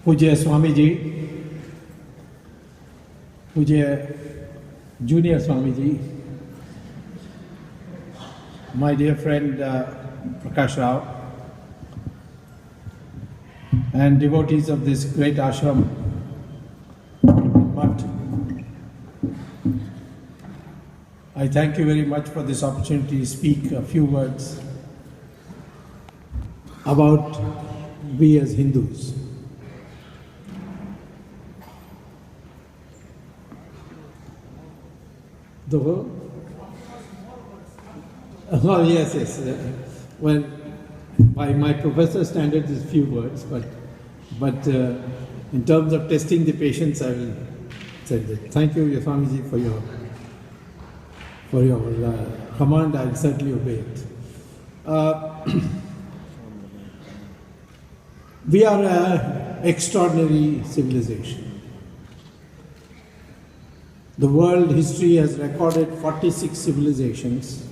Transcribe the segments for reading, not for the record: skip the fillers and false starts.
Pujya Swamiji, Pujya Junior Swamiji, my dear friend Prakash Rao, and devotees of this great ashram, but I thank you very much for this opportunity to speak a few words about we as Hindus. Oh yes. Well, by my professor standards, it's few words, but in terms of testing the patience, I will say that. Thank you, Swamiji, for your command. I will certainly obey it. We are an extraordinary civilization. The world history has recorded 46 civilizations,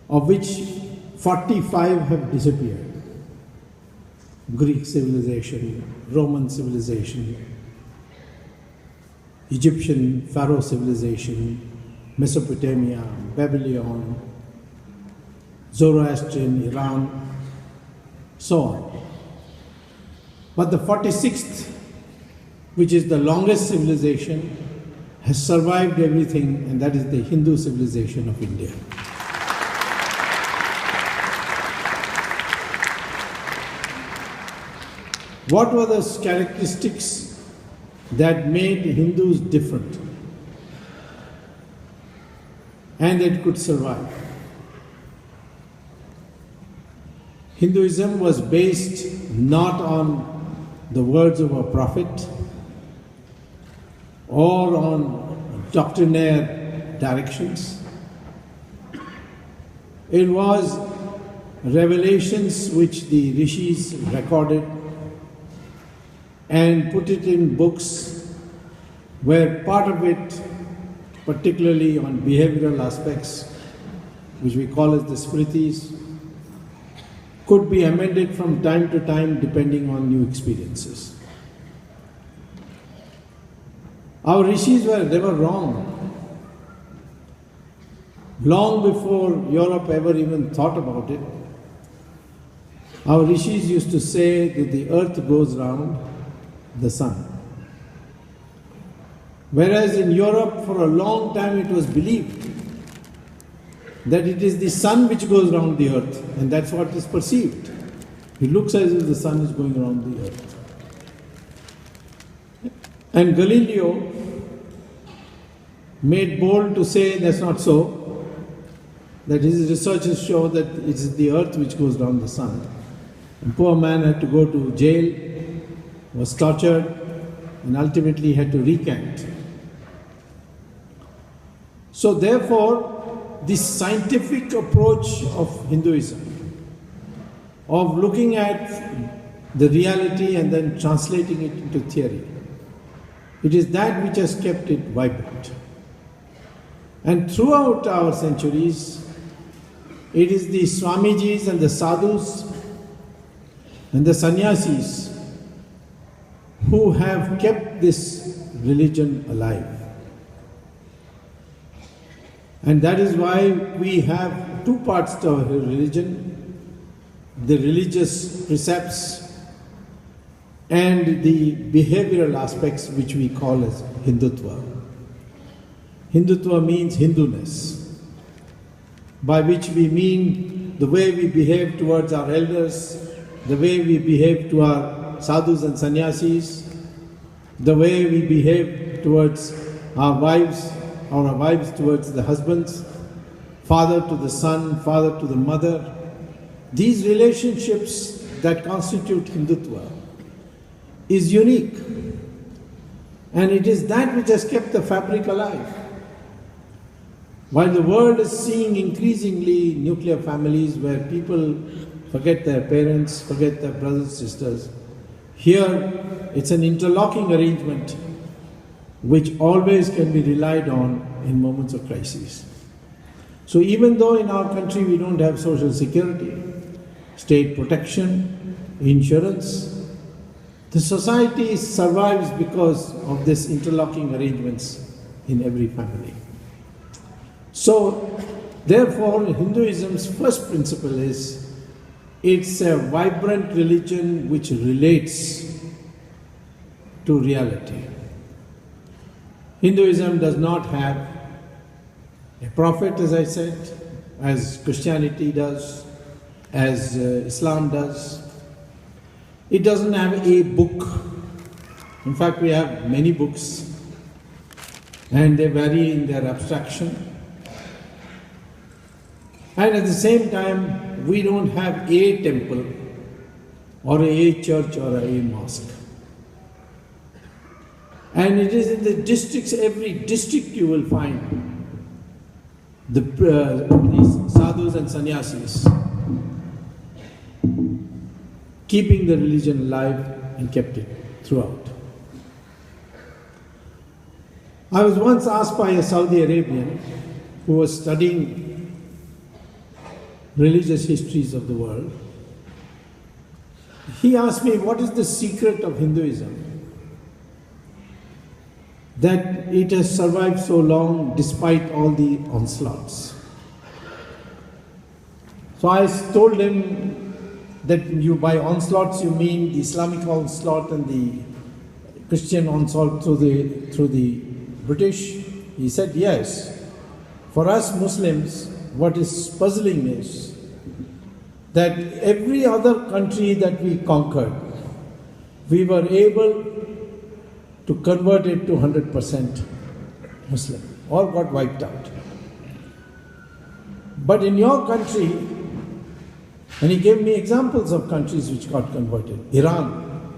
of which 45 have disappeared. Greek civilization, Roman civilization, Egyptian Pharaoh civilization, Mesopotamia, Babylon, Zoroastrian, Iran, so on. But the 46th, which is the longest civilization, has survived everything, and that is the Hindu civilization of India. What were the characteristics that made Hindus different and that could survive? Hinduism was based not on the words of a prophet or on doctrinaire directions. It was revelations which the rishis recorded and put it in books, where part of it, particularly on behavioral aspects, which we call as the smritis, could be amended from time to time depending on new experiences. Our rishis they were wrong. Long before Europe ever even thought about it, our rishis used to say that the earth goes round the sun. Whereas in Europe, for a long time it was believed that it is the sun which goes round the earth, and that's what is perceived. It looks as if the sun is going around the earth. And Galileo made bold to say that's not so, that his researches show that it is the earth which goes round the sun. And poor man had to go to jail, was tortured, and ultimately had to recant. So therefore, this scientific approach of Hinduism, of looking at the reality and then translating it into theory, it is that which has kept it vibrant. And throughout our centuries, it is the Swamijis and the sadhus and the sannyasis who have kept this religion alive. And that is why we have two parts to our religion: the religious precepts and the behavioral aspects, which we call as Hindutva. Hindutva means Hinduness, by which we mean the way we behave towards our elders, the way we behave to our sadhus and sannyasis, the way we behave towards our wives, or our wives towards the husbands, father to the son, father to the mother. These relationships that constitute Hindutva is unique, and it is that which has kept the fabric alive. While the world is seeing increasingly nuclear families where people forget their parents, forget their brothers, sisters, here it's an interlocking arrangement which always can be relied on in moments of crisis. So even though in our country we don't have social security, state protection, insurance, The society survives because of this interlocking arrangements in every family. So, therefore, Hinduism's first principle is it's a vibrant religion which relates to reality. Hinduism does not have a prophet, as I said, as Christianity does, as Islam does. It doesn't have a book. In fact, we have many books, and they vary in their abstraction. And at the same time, we don't have a temple or a church or a mosque. And it is in the districts, every district you will find these sadhus and sannyasis keeping the religion alive and kept it throughout. I was once asked by a Saudi Arabian who was studying religious histories of the world. He asked me, what is the secret of Hinduism that it has survived so long despite all the onslaughts? So I told him that by onslaughts you mean the Islamic onslaught and the Christian onslaught through the British. He said yes. For us Muslims, what is puzzling is that every other country that we conquered, we were able to convert it to 100% Muslim. All got wiped out. But in your country, and he gave me examples of countries which got converted. Iran,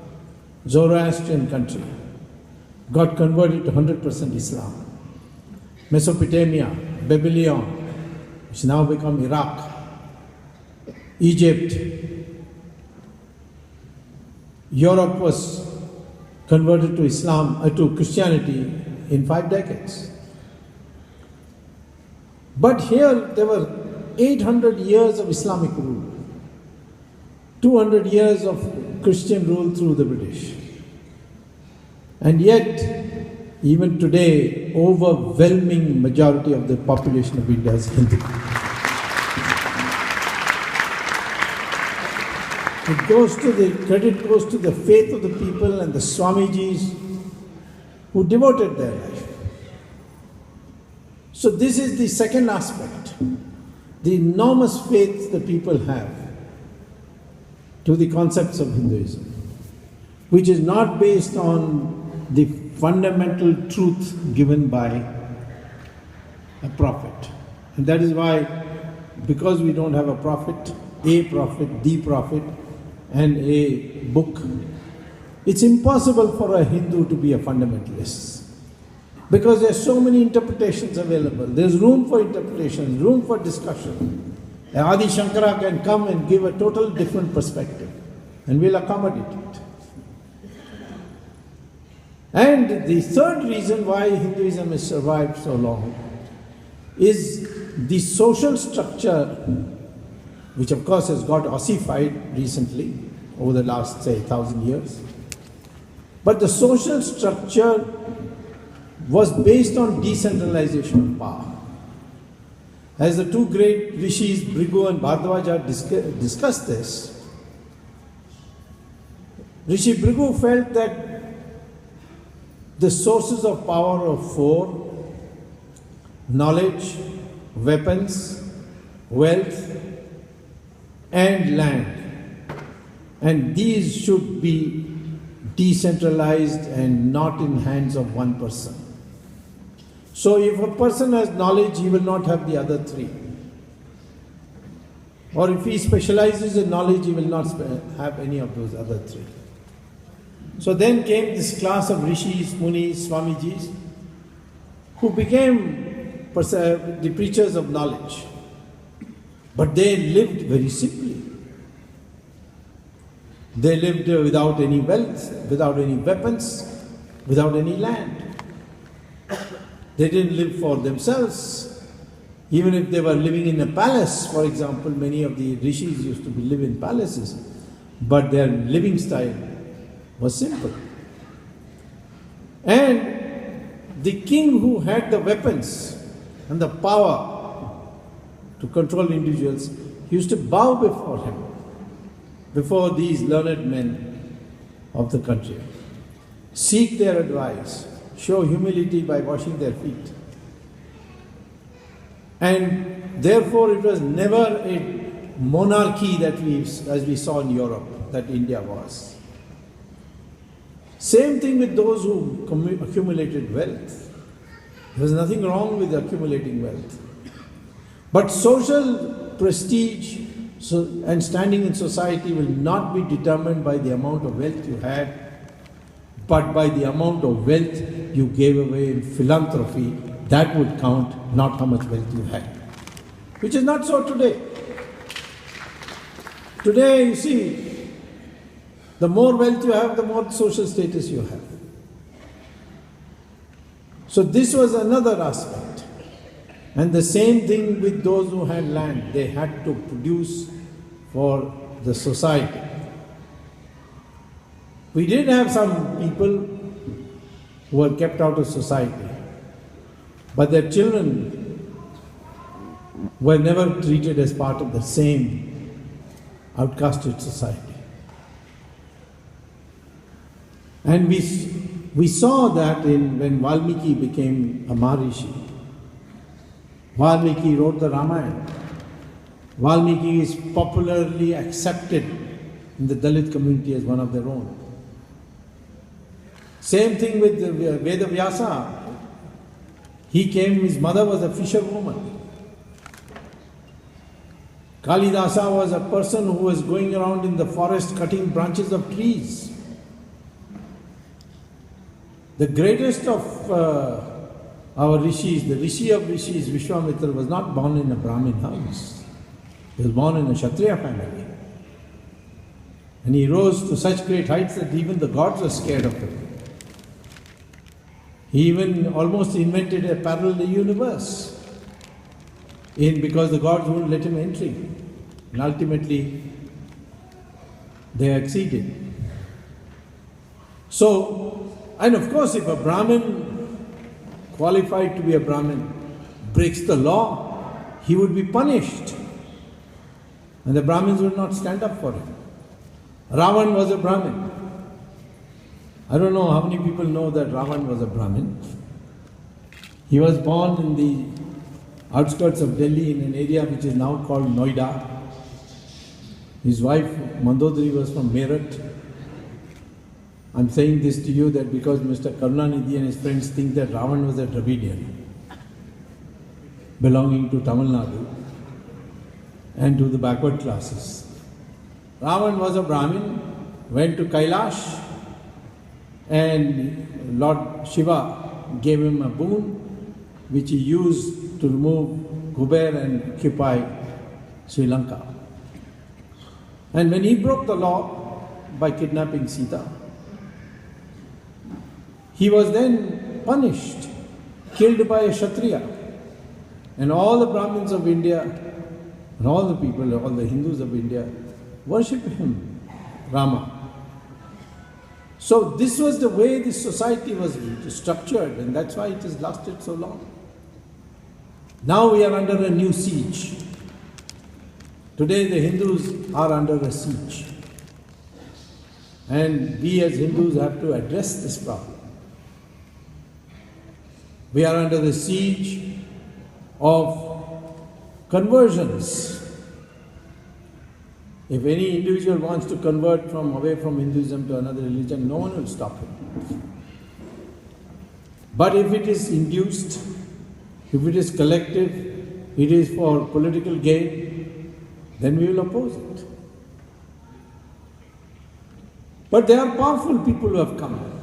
Zoroastrian country, got converted to 100% Islam. Mesopotamia, Babylon, which now become Iraq. Egypt. Europe was converted to Islam, to Christianity in 5 decades. But here there were 800 years of Islamic rule, 200 years of Christian rule through the British. And yet, even today, overwhelming majority of the population of India is Hindu. Credit goes to the faith of the people and the Swamijis who devoted their life. So this is the second aspect, the enormous faith the people have to the concepts of Hinduism, which is not based on the fundamental truth given by a prophet. And that is why, because we don't have a prophet, the prophet, and a book, it's impossible for a Hindu to be a fundamentalist. Because there are so many interpretations available. There's room for interpretation, room for discussion. Adi Shankara can come and give a total different perspective, and we'll accommodate it. And the third reason why Hinduism has survived so long is the social structure, which of course has got ossified recently over the last, say, 1,000 years. But the social structure was based on decentralization of power. As the two great rishis, Bhrigu and Bhardwaja, discussed this, Rishi Bhrigu felt that the sources of power are 4: knowledge, weapons, wealth, and land. And these should be decentralized and not in hands of one person. So if a person has knowledge, he will not have the other 3. Or if he specializes in knowledge, he will not have any of those other 3. So then came this class of rishis, munis, swamijis, who became the preachers of knowledge. But they lived very simply. They lived without any wealth, without any weapons, without any land. They didn't live for themselves. Even if they were living in a palace, for example, many of the rishis used to live in palaces, but their living style was simple. And the king who had the weapons and the power to control individuals used to bow before him, before these learned men of the country, seek their advice, show humility by washing their feet. And therefore it was never a monarchy that as we saw in Europe, that India was. Same thing with those who accumulated wealth. There was nothing wrong with accumulating wealth. But social prestige and standing in society will not be determined by the amount of wealth you had, but by the amount of wealth you gave away in philanthropy. That would count, not how much wealth you had. Which is not so today. Today, you see, the more wealth you have, the more social status you have. So this was another aspect. And the same thing with those who had land. They had to produce for the society. We did have some people who were kept out of society, but their children were never treated as part of the same outcasted society. And we saw that when Valmiki became a Maharishi. Valmiki wrote the Ramayana. Valmiki is popularly accepted in the Dalit community as one of their own. Same thing with Veda Vyasa. He came, his mother was a fisherwoman. Kalidasa was a person who was going around in the forest cutting branches of trees. The greatest of our rishis, the rishi of rishis, Vishwamitra, was not born in a Brahmin house. He was born in a Kshatriya family. And he rose to such great heights that even the gods were scared of him. He even almost invented a parallel universe because the gods wouldn't let him entry. And ultimately, they acceded. So, and of course, if a Brahmin qualified to be a Brahmin breaks the law, he would be punished. And the Brahmins would not stand up for him. Ravan was a Brahmin. I don't know how many people know that Ravan was a Brahmin. He was born in the outskirts of Delhi in an area which is now called Noida. His wife Mandodari was from Meerut. I'm saying this to you that because Mr. Karunanidhi and his friends think that Ravan was a Dravidian belonging to Tamil Nadu and to the backward classes. Ravan was a Brahmin, went to Kailash, and Lord Shiva gave him a boon which he used to remove Kuber and occupy Sri Lanka. And when he broke the law by kidnapping Sita, he was then punished, killed by a Kshatriya. And all the Brahmins of India and all the people, all the Hindus of India worship him, Rama. So this was the way this society was structured, and that's why it has lasted so long. Now we are under a new siege. Today the Hindus are under a siege. And we as Hindus have to address this problem. We are under the siege of conversions. If any individual wants to convert away from Hinduism to another religion, no one will stop him. But if it is induced, if it is collective, it is for political gain, then we will oppose it. But there are powerful people who have come,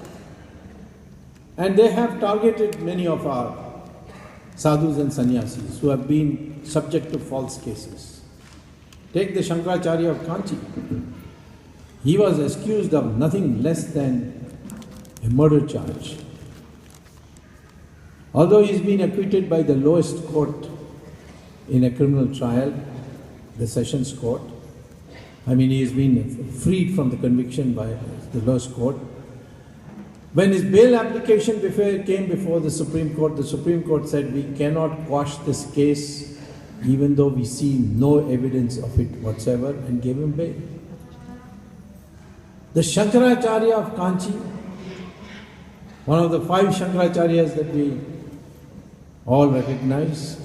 and they have targeted many of our sadhus and sannyasis who have been subject to false cases. Take the Shankaracharya of Kanchi. He was accused of nothing less than a murder charge. Although he's been acquitted by the lowest court in a criminal trial, the Sessions Court, I mean, he has been freed from the conviction by the lowest court. When his bail application came before the Supreme Court said we cannot quash this case even though we see no evidence of it whatsoever, and gave him bail. The Shankaracharya of Kanchi, one of the 5 Shankaracharyas that we all recognize,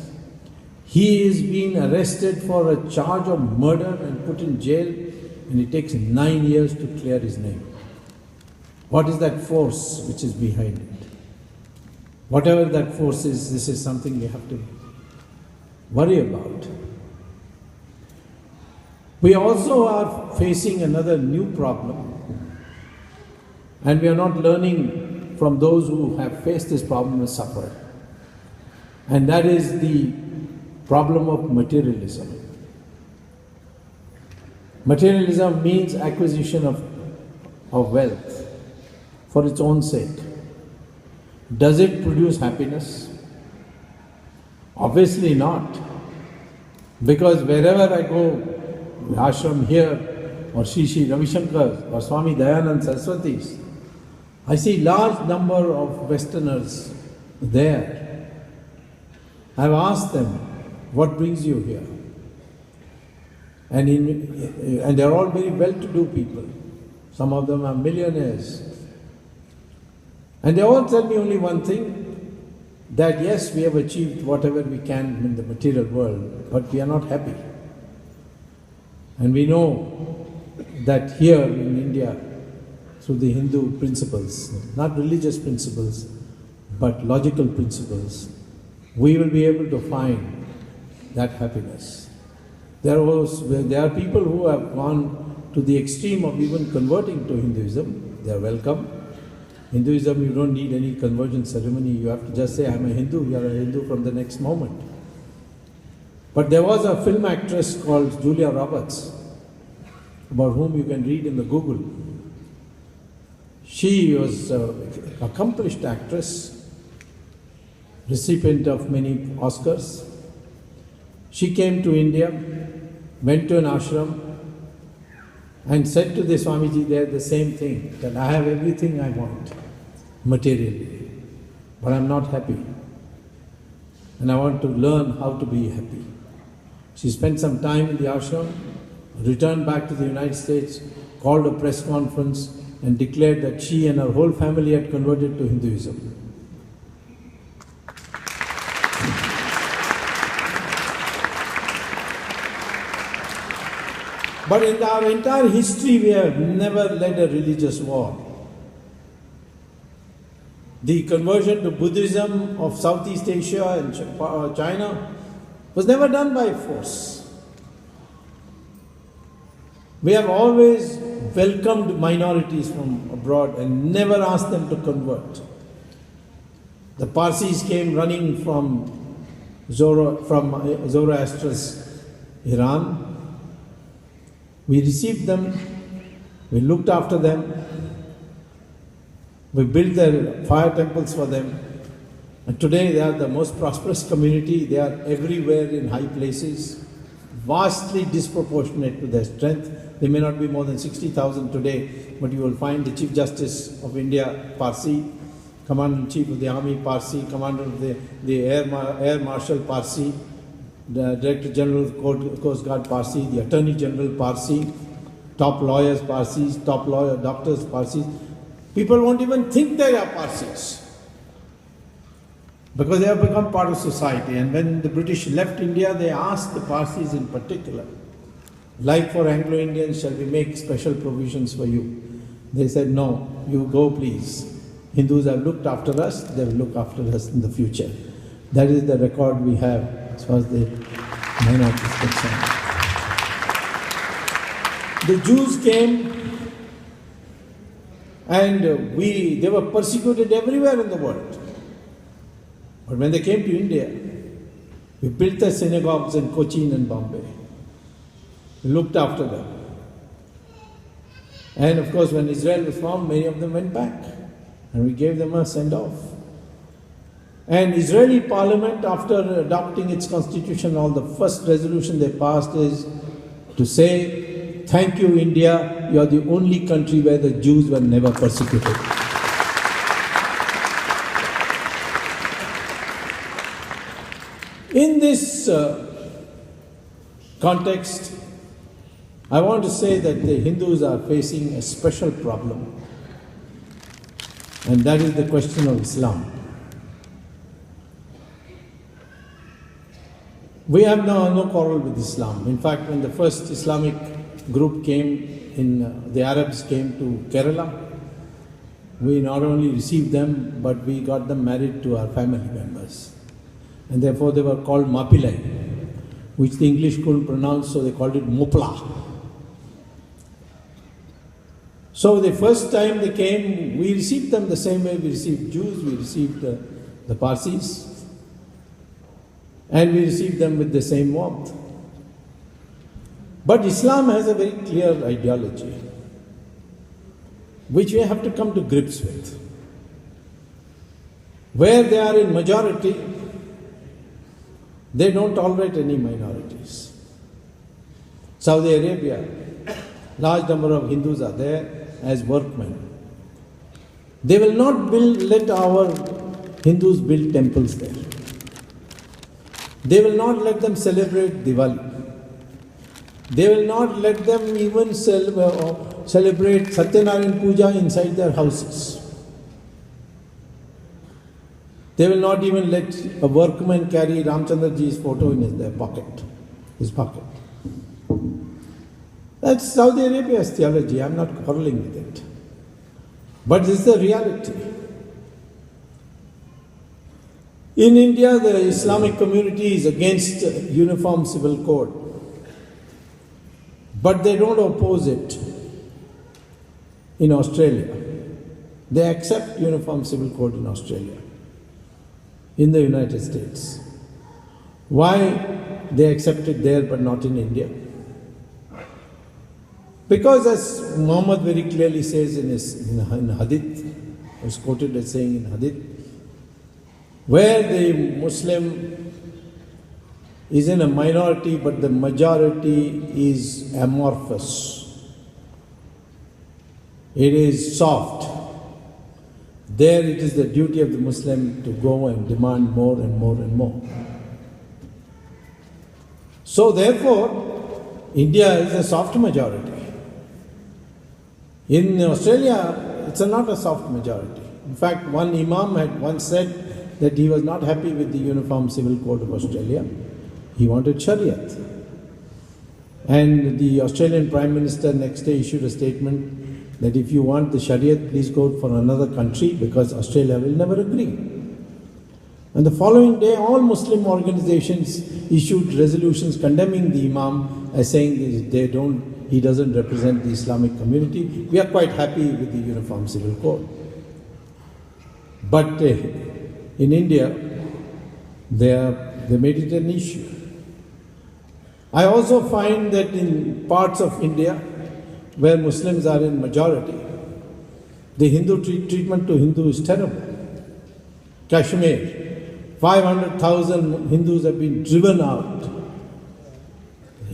he is being arrested for a charge of murder and put in jail, and it takes 9 years to clear his name. What is that force which is behind it? Whatever that force is, this is something we have to worry about. We also are facing another new problem, and we are not learning from those who have faced this problem and suffered. And that is the problem of materialism. Materialism means acquisition of wealth for its own sake. Does it produce happiness? Obviously not. Because wherever I go, the ashram here, or Sri Ravi Shankar, or Swamy Dayanand Saraswati's, I see large number of Westerners there. I've asked them, what brings you here? And they're all very well-to-do people. Some of them are millionaires. And they all tell me only one thing, that yes, we have achieved whatever we can in the material world, but we are not happy. And we know that here in India, through the Hindu principles, not religious principles, but logical principles, we will be able to find that happiness. There are people who have gone to the extreme of even converting to Hinduism. They are welcome. Hinduism, you don't need any conversion ceremony. You have to just say, I'm a Hindu, you are a Hindu from the next moment. But there was a film actress called Julia Roberts, about whom you can read in the Google. She was an accomplished actress, recipient of many Oscars. She came to India, went to an ashram, and said to the Swamiji there the same thing, that I have everything I want, materially, but I'm not happy. And I want to learn how to be happy. She spent some time in the ashram, returned back to the United States, called a press conference, and declared that she and her whole family had converted to Hinduism. But in our entire history, we have never led a religious war. The conversion to Buddhism of Southeast Asia and China was never done by force. We have always welcomed minorities from abroad and never asked them to convert. The Parsis came running from Zoroaster's Iran. We received them, we looked after them, we built their fire temples for them, and today they are the most prosperous community. They are everywhere in high places, vastly disproportionate to their strength. They may not be more than 60,000 today, but you will find the Chief Justice of India, Parsi, Commander-in-Chief of the Army, Parsi, Commander of the Air Marshal, Parsi, the Director General of the Coast Guard, Parsi, the Attorney General, Parsi, top lawyers, Parsis, top doctors, Parsis. People won't even think they are Parsis because they have become part of society. And when the British left India, they asked the Parsis in particular, like for Anglo-Indians, shall we make special provisions for you? They said, no, you go please. Hindus have looked after us, they will look after us in the future. That is the record we have as far as the minority is concerned. The Jews came and they were persecuted everywhere in the world. But when they came to India, we built the synagogues in Cochin and Bombay. We looked after them. And of course, when Israel was formed, many of them went back. And we gave them a send-off. And Israeli parliament, after adopting its constitution, the first resolution they passed is to say thank you India, you are the only country where the Jews were never persecuted. In this context, I want to say that the Hindus are facing a special problem, and that is the question of Islam. We have no quarrel with Islam. In fact, when the first Islamic group came the Arabs came to Kerala, we not only received them, but we got them married to our family members. And therefore they were called Mapilai, which the English couldn't pronounce, so they called it Mopla. So the first time they came, we received them the same way we received Jews, we received the Parsis, and we received them with the same warmth. But Islam has a very clear ideology, which we have to come to grips with. Where they are in majority, they don't tolerate any minorities. Saudi Arabia, large number of Hindus are there as workmen. They will not let our Hindus build temples there. They will not let them celebrate Diwali. They will not let them even celebrate Satyanarayan Puja inside their houses. They will not even let a workman carry Ramchandraji's photo in his pocket. That's Saudi Arabia's theology. I'm not quarreling with it. But this is the reality. In India, the Islamic community is against uniform civil code. But they don't oppose it in Australia. They accept uniform civil code in Australia, in the United States. Why they accept it there but not in India? Because as Muhammad very clearly says in Hadith, is quoted as saying in Hadith, where the Muslim is in a minority but the majority is amorphous, it is soft, there it is the duty of the Muslim to go and demand more and more and more. So therefore, India is a soft majority. In Australia, it's not a soft majority. In fact, one Imam had once said that he was not happy with the Uniform Civil Code of Australia. He wanted Shariat. And the Australian Prime Minister next day issued a statement that if you want the Shariat, please go for another country because Australia will never agree. And the following day, all Muslim organizations issued resolutions condemning the Imam as saying he doesn't represent the Islamic community. We are quite happy with the Uniform Civil Code. But in India, they made it an issue. I also find that in parts of India where Muslims are in majority, the Hindu treatment to Hindu is terrible. Kashmir, 500,000 Hindus have been driven out.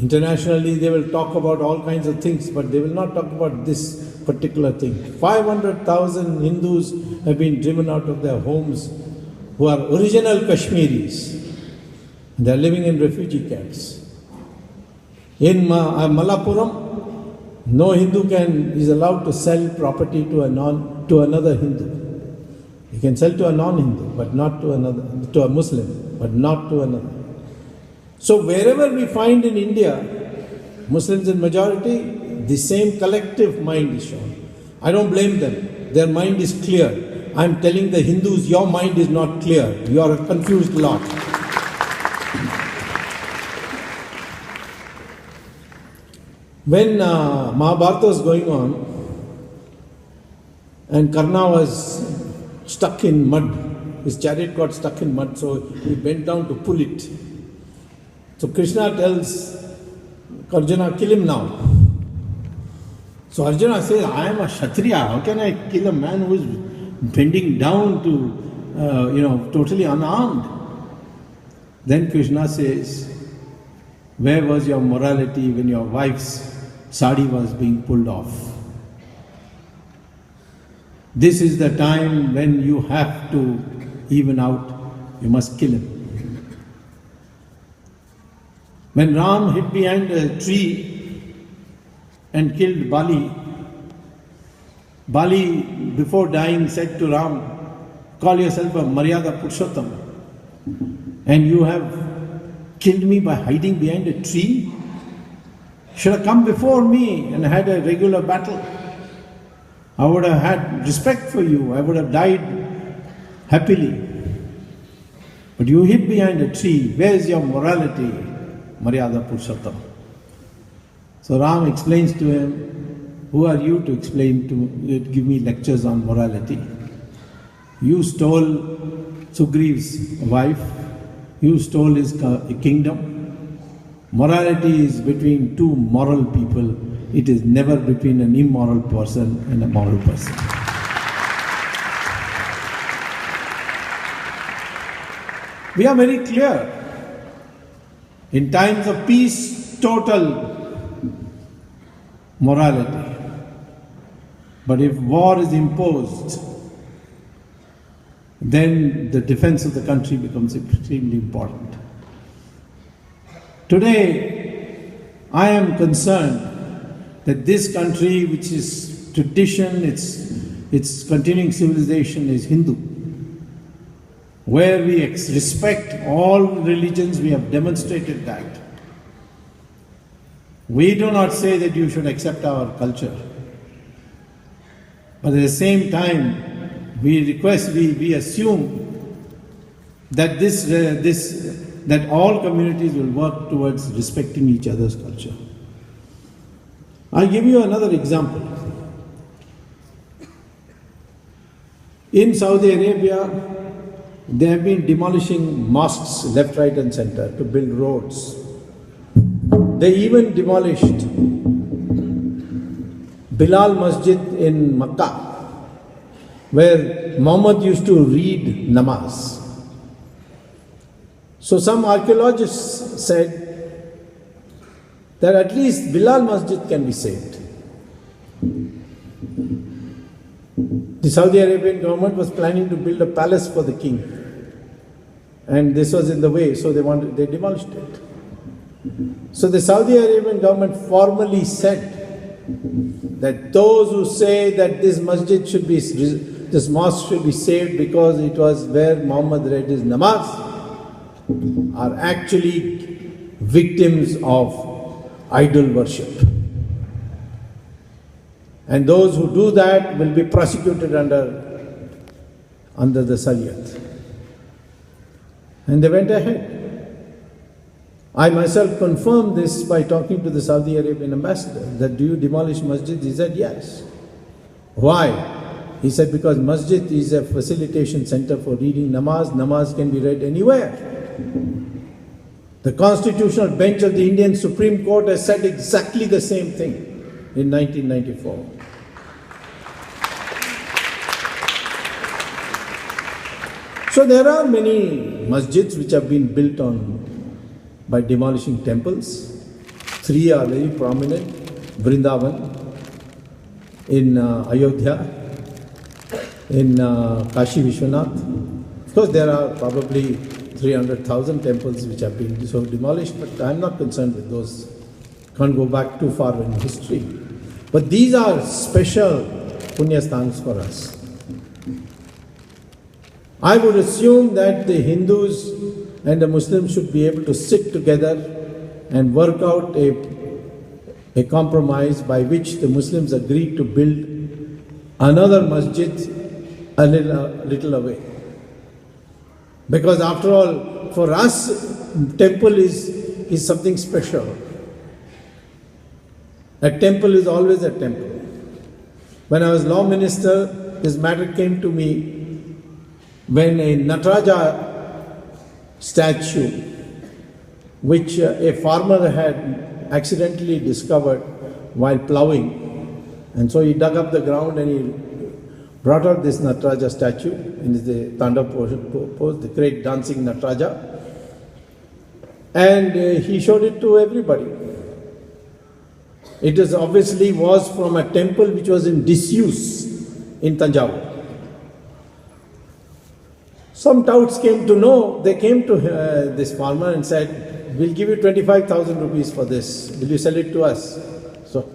Internationally, they will talk about all kinds of things, but they will not talk about this particular thing. 500,000 Hindus have been driven out of their homes who are original Kashmiris. They are living in refugee camps. In Malappuram, no Hindu is allowed to sell property to another Hindu. He can sell to a non-Hindu, but not to a Muslim, but not to another. So wherever we find in India Muslims in majority, the same collective mind is shown. I don't blame them. Their mind is clear. I'm telling the Hindus, your mind is not clear. You are a confused lot. When Mahabharata was going on and Karna was stuck in mud, his chariot got stuck in mud, so he bent down to pull it. So Krishna tells Arjuna, kill him now. So Arjuna says, I am a Kshatriya. How can I kill a man who is bending down to, totally unarmed? Then Krishna says, where was your morality when your wives sari was being pulled off. This is the time when you have to even out, you must kill him. When Ram hid behind a tree and killed Bali, Bali before dying said to Ram, call yourself a Maryada Purushottam, and you have killed me by hiding behind a tree? Should have come before me and had a regular battle. I would have had respect for you. I would have died happily. But you hid behind a tree. Where is your morality, Maryada Purushottam? So Ram explains to him, who are you to explain give me lectures on morality? You stole Sugriva's wife. You stole his kingdom. Morality is between two moral people. It is never between an immoral person and a moral person. We are very clear. In times of peace, total morality. But if war is imposed, then the defense of the country becomes extremely important. Today, I am concerned that this country, which is tradition, its continuing civilization is Hindu, where we respect all religions. We have demonstrated that. We do not say that you should accept our culture, but at the same time, we assume that that all communities will work towards respecting each other's culture. I'll give you another example. In Saudi Arabia, they have been demolishing mosques left, right and center to build roads. They even demolished Bilal Masjid in Makkah, where Muhammad used to read namaz. So some archaeologists said that at least Bilal Masjid can be saved. The Saudi Arabian government was planning to build a palace for the king, and this was in the way, so they demolished it. So the Saudi Arabian government formally said that those who say that this mosque should be saved because it was where Muhammad read his namaz are actually victims of idol worship. And those who do that will be prosecuted under the Sariyat. And they went ahead. I myself confirmed this by talking to the Saudi Arabian ambassador, that do you demolish masjid? He said yes. Why? He said because masjid is a facilitation center for reading namaz. Namaz can be read anywhere. The constitutional bench of the Indian Supreme Court has said exactly the same thing in 1994. So there are many masjids which have been built by demolishing temples. 3 are very prominent: Vrindavan, in Ayodhya, in Kashi Vishwanath. Of course, there are probably 300,000 temples which have been so demolished, but I am not concerned with those. Can't go back too far in history. But these are special punyasthans for us. I would assume that the Hindus and the Muslims should be able to sit together and work out a compromise by which the Muslims agree to build another masjid a little away. Because after all, for us, temple is something special. A temple is always a temple. When I was law minister, this matter came to me when a Nataraja statue, which a farmer had accidentally discovered while ploughing, and so he dug up the ground and he brought out this Nataraja statue in the Tandav pose, the great dancing Nataraja, and he showed it to everybody. It is obviously was from a temple which was in disuse in Tanjavur. Some touts came to know, they came to this farmer and said, we'll give you 25,000 rupees for this. Will you sell it to us? So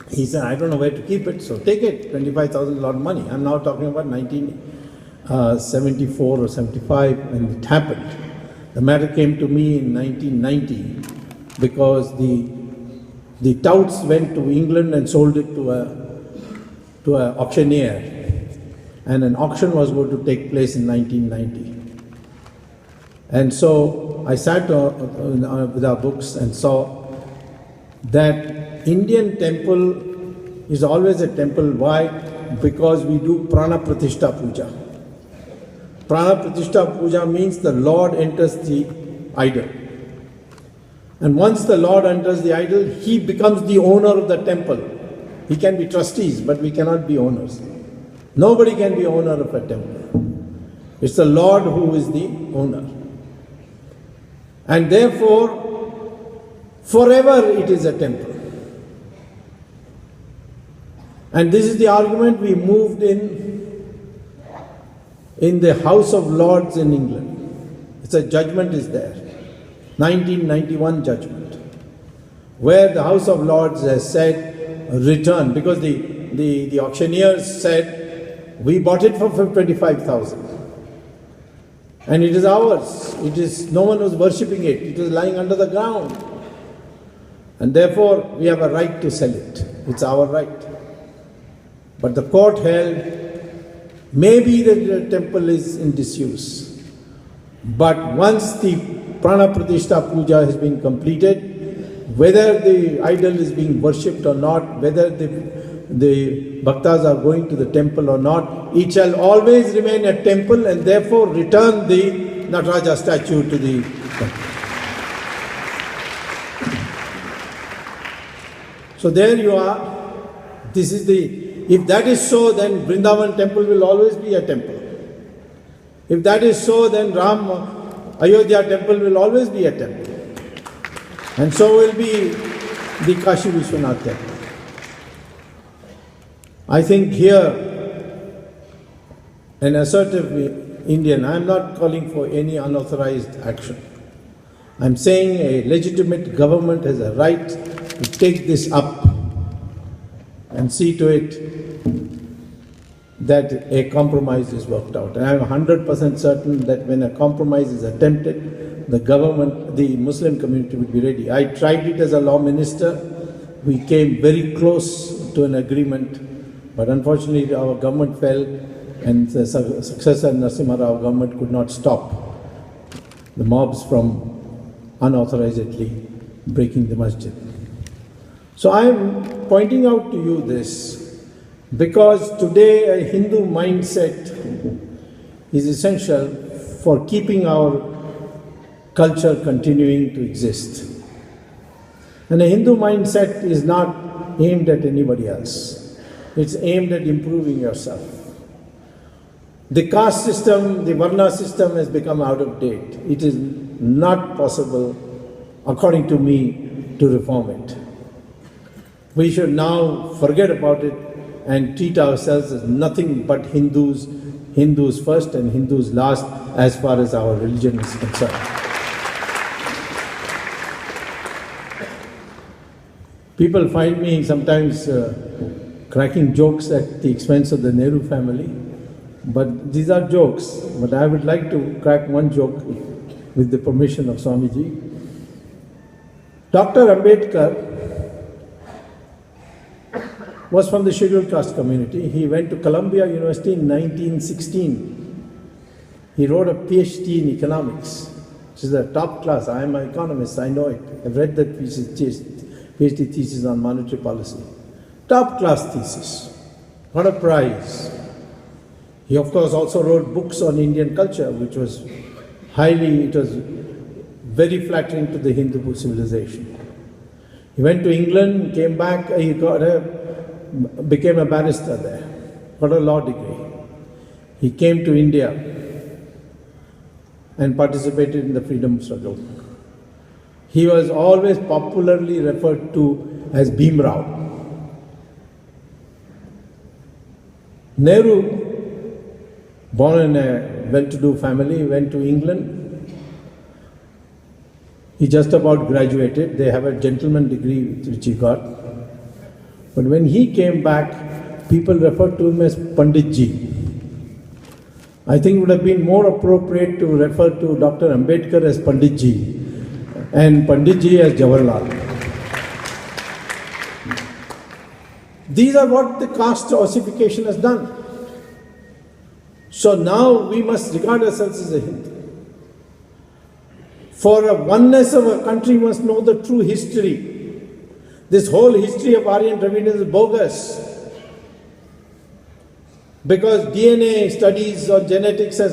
he said, I don't know where to keep it, so take it. 25,000 is a lot of money. I'm now talking about 1974 or 75 when it happened. The matter came to me in 1990 because the touts went to England and sold it to an auctioneer. And an auction was going to take place in 1990. And so I sat with our books and saw that Indian temple is always a temple. Why? Because we do Prana Pratishtha Puja. Prana Pratishtha Puja means the Lord enters the idol. And once the Lord enters the idol, He becomes the owner of the temple. He can be trustees, but we cannot be owners. Nobody can be owner of a temple. It's the Lord who is the owner. And therefore, forever it is a temple. And this is the argument we moved in the House of Lords in England. It's a judgment is there. 1991 judgment. Where the House of Lords has said, return, because the auctioneers said, we bought it for 25,000. And it is ours. It is, no one was worshipping it. It was lying under the ground. And therefore, we have a right to sell it. It's our right. But the court held, maybe the temple is in disuse. But once the Prana Pratishtha Puja has been completed, whether the idol is being worshipped or not, whether the bhaktas are going to the temple or not, it shall always remain a temple, and therefore return the Nataraja statue to the temple. So there you are. This is if that is so, then Vrindavan temple will always be a temple. If that is so, then Ayodhya temple will always be a temple. And so will be the Kashi Vishwanath temple. I think here, an assertive Indian, I am not calling for any unauthorized action. I am saying a legitimate government has a right to take this up and see to it that a compromise is worked out. And I am 100% certain that when a compromise is attempted, the government, the Muslim community would be ready. I tried it as a law minister. We came very close to an agreement. But unfortunately, our government fell, and the successor Narasimha Rao government could not stop the mobs from unauthorizedly breaking the masjid. So I am pointing out to you this because today a Hindu mindset is essential for keeping our culture continuing to exist. And a Hindu mindset is not aimed at anybody else. It's aimed at improving yourself. The caste system, the Varna system has become out of date. It is not possible, according to me, to reform it. We should now forget about it and treat ourselves as nothing but Hindus first and Hindus last as far as our religion is concerned. People find me sometimes cracking jokes at the expense of the Nehru family, but these are jokes. But I would like to crack one joke with the permission of Swamiji. Dr. Ambedkar was from the scheduled caste community. He went to Columbia University in 1916. He wrote a PhD in economics, which is a top class. I am an economist, I know it. I've read that PhD thesis on monetary policy. Top class thesis, got a prize. He of course also wrote books on Indian culture, which was it was very flattering to the Hindu civilization. He went to England, came back, he became a barrister there, got a law degree. He came to India and participated in the freedom struggle. He was always popularly referred to as Bhim Rao. Nehru, born in a well-to-do family, went to England. He just about graduated. They have a gentleman degree which he got. But when he came back, people referred to him as Panditji. I think it would have been more appropriate to refer to Dr. Ambedkar as Panditji and Panditji as Jawaharlal. These are what the caste ossification has done. So now we must regard ourselves as a Hindu. For a oneness of a country must know the true history. This whole history of Aryan Dravidians is bogus. Because DNA studies or genetics has